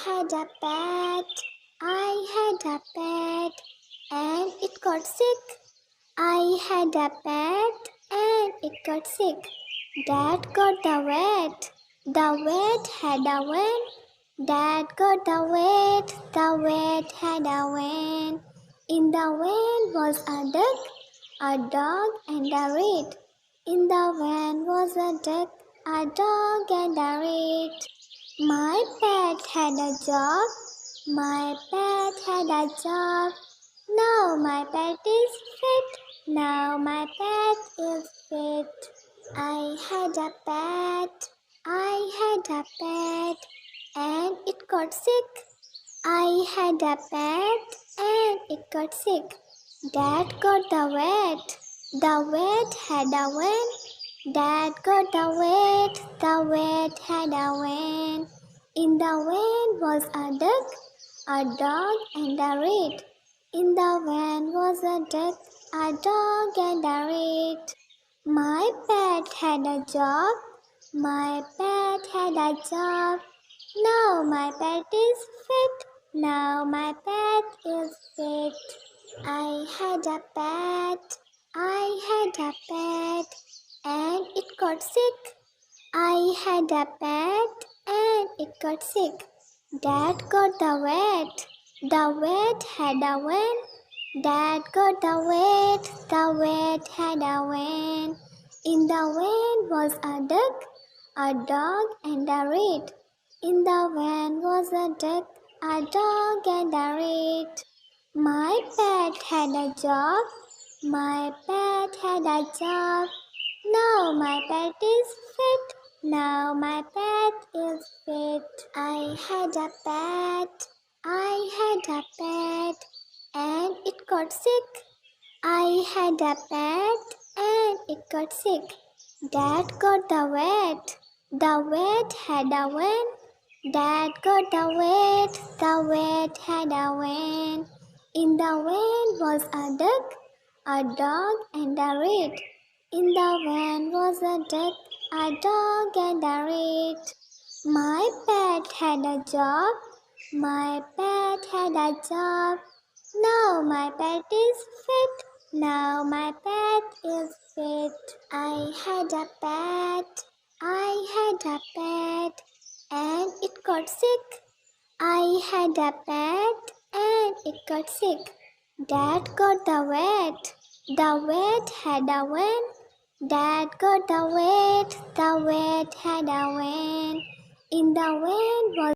had a pet, I had a pet, and it got sick. I had a pet, and it got sick. Dad got the vet. The vet had a van. Dad got the vet. The vet had a van. In the van was a duck, a dog, and a rat. In the van was a duck, a dog, and a rat. My pet had a job. My pet had a job. Now my pet is fit. Now my pet is fit. I had a pet. I had a pet, and it got sick. I had a pet, and it got sick. Dad got the vet. The vet had a van. Dad got the vet. The vet had a van. In the van was a duck, a dog, and a rat. In the van was a duck, a dog, and a rat. My pet had a job. My pet had a job. Now my pet is fit. Now my pet is fit. I had a pet. I had a pet, and it got sick. I had a pet, and it got sick. Dad got the vet. The vet had a van. Dad got the vet. The vet had a van. In the van was a duck, a dog, and a rat. In the van was a duck, a dog, and a rat. My pet had a job. My pet had a job. Now my pet is fit. Now my pet is fit. I had a pet. I had a pet, and it got sick. I had a pet, and it got sick. Dad got the vet. The vet had a van. Dad got the vet. The vet had a van. In the van was a duck, a dog, and a rat. In the van was a duck, a dog, and a rat. My pet had a job. My pet had a job. Now my pet is fit. Now my pet is fit. I had a pet. I had a pet, and it got sick. I had a pet, and it got sick. Dad got the vet. The vet had a van. Dad got the vet. The vet had a van. In the van was